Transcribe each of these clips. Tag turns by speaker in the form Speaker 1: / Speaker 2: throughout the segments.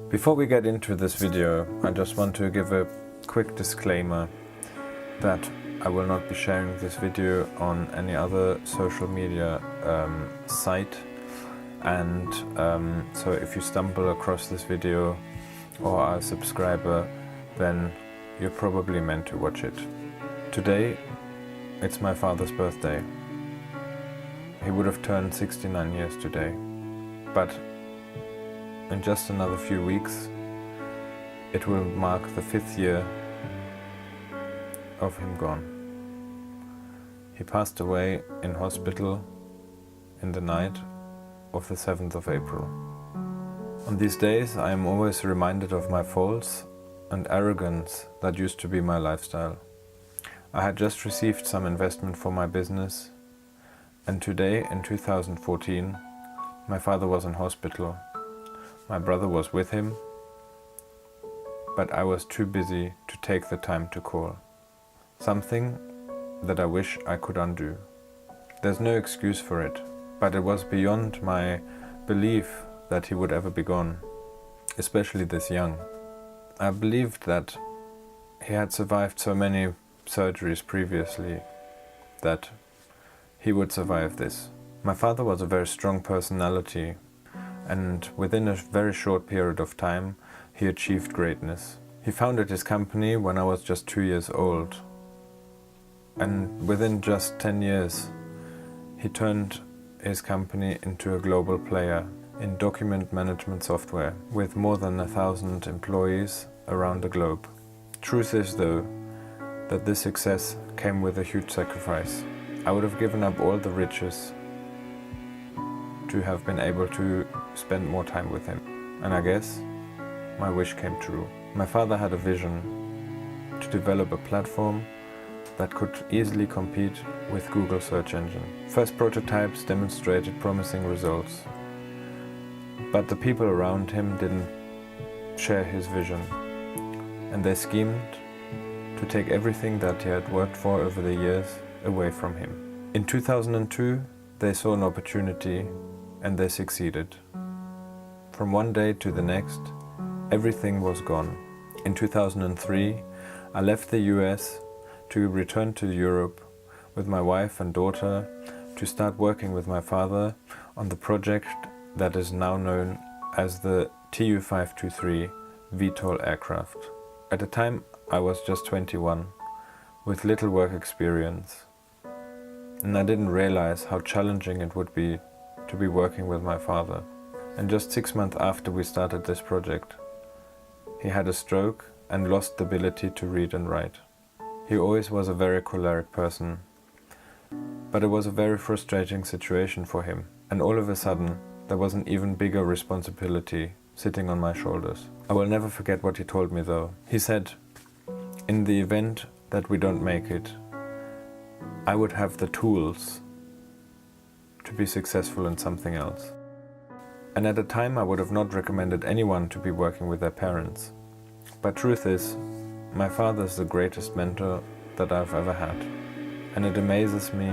Speaker 1: Before we get into this video, I just want to give a quick disclaimer that I will not be sharing this video on any other social media site, and so if you stumble across this video or are a subscriber, then you're probably meant to watch it. Today it's my father's birthday. He would have turned 69 years today, but in just another few weeks it will mark the 5th year of him gone. He passed away in hospital in the night of the 7th of April. On these days I am always reminded of my faults and arrogance that used to be my lifestyle. I had just received some investment for my business, and today in 2014 my father was in hospital. My brother was with him, but I was too busy to take the time to call. Something that I wish I could undo. There's no excuse for it, but it was beyond my belief that he would ever be gone, especially this young. I believed that he had survived so many surgeries previously that he would survive this. My father was a very strong personality, and within a very short period of time he achieved greatness. He founded his company when I was just 2 years old, and within just 10 years he turned his company into a global player in document management software with more than 1,000 employees around the globe. Truth is though that this success came with a huge sacrifice. I would have given up all the riches to have been able to spend more time with him, and I guess my wish came true. My father had a vision to develop a platform that could easily compete with Google search engine. First prototypes demonstrated promising results, but the people around him didn't share his vision, and they schemed to take everything that he had worked for over the years away from him. In 2002 they saw an opportunity and they succeeded. From one day to the next, everything was gone. In 2003 I left the US to return to Europe with my wife and daughter to start working with my father on the project that is now known as the Tu-523 VTOL aircraft. At the time I was just 21 with little work experience, and I didn't realize how challenging it would be to be working with my father. And just 6 months after we started this project, he had a stroke and lost the ability to read and write. He always was a very choleric person, but it was a very frustrating situation for him, and all of a sudden there was an even bigger responsibility sitting on my shoulders. I will never forget what he told me though. He said, in the event that we don't make it, I would have the tools to be successful in something else. And at the time I would have not recommended anyone to be working with their parents. But truth is, my father is the greatest mentor that I've ever had. And it amazes me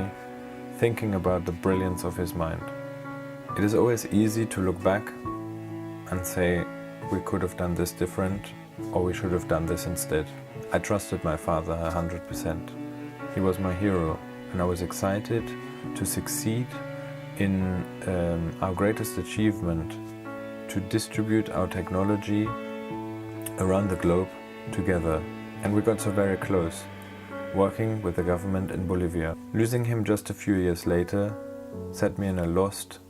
Speaker 1: thinking about the brilliance of his mind. It is always easy to look back and say we could have done this different, or we should have done this instead. I trusted my father 100%. He was my hero, and I was excited to succeed in our greatest achievement, to distribute our technology around the globe together. And we got so very close, working with the government in Bolivia. Losing him just a few years later set me in a lost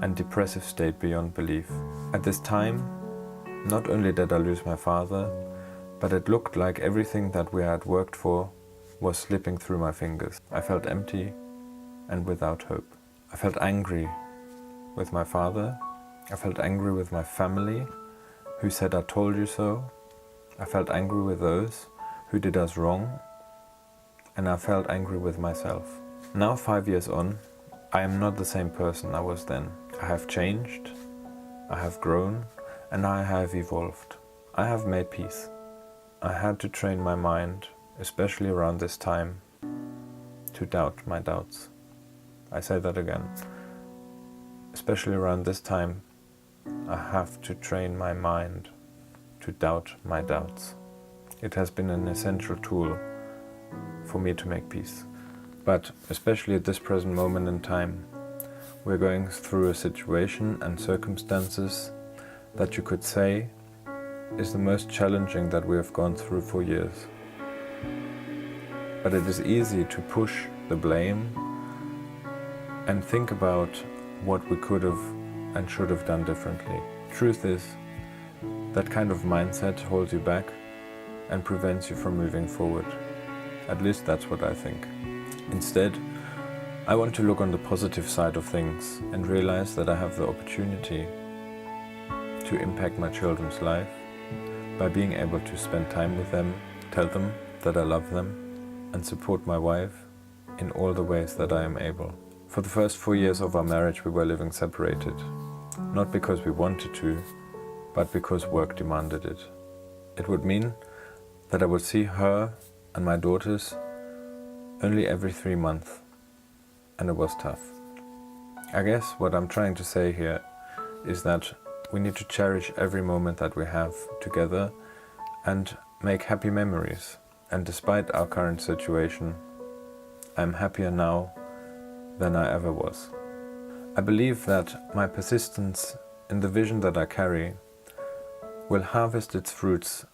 Speaker 1: and depressive state beyond belief. At this time, not only did I lose my father, but it looked like everything that we had worked for was slipping through my fingers. I felt empty and without hope. I felt angry with my father. I felt angry with my family, who said I told you so. I felt angry with those who did us wrong, and I felt angry with myself. Now, 5 years on, I am not the same person I was then. I have changed, I have grown, and I have evolved. I have made peace. I had to train my mind, especially around this time, to doubt my doubts. I say that again. Especially around this time, I have to train my mind to doubt my doubts. It has been an essential tool for me to make peace. But especially at this present moment in time, we're going through a situation and circumstances that you could say is the most challenging that we have gone through for years. But it is easy to push the blame and think about what we could have and should have done differently. Truth is, that kind of mindset holds you back and prevents you from moving forward. At least that's what I think. Instead, I want to look on the positive side of things and realize that I have the opportunity to impact my children's life by being able to spend time with them, tell them that I love them, and support my wife in all the ways that I am able. For the first 4 years of our marriage, we were living separated, not because we wanted to, but because work demanded it. It would mean that I would see her and my daughters only every 3 months, and it was tough. I guess what I'm trying to say here is that we need to cherish every moment that we have together and make happy memories. And despite our current situation, I'm happier now than I ever was. I believe that my persistence in the vision that I carry will harvest its fruits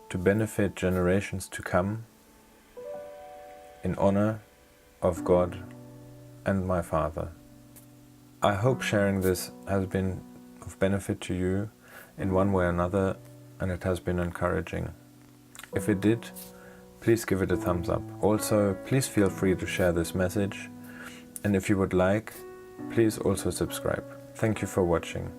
Speaker 1: to benefit generations to come in honor of God and my Father. I hope sharing this has been of benefit to you in one way or another, and it has been encouraging. If it did, please give it a thumbs up. Also, please feel free to share this message, and if you would like, please also subscribe. Thank you for watching.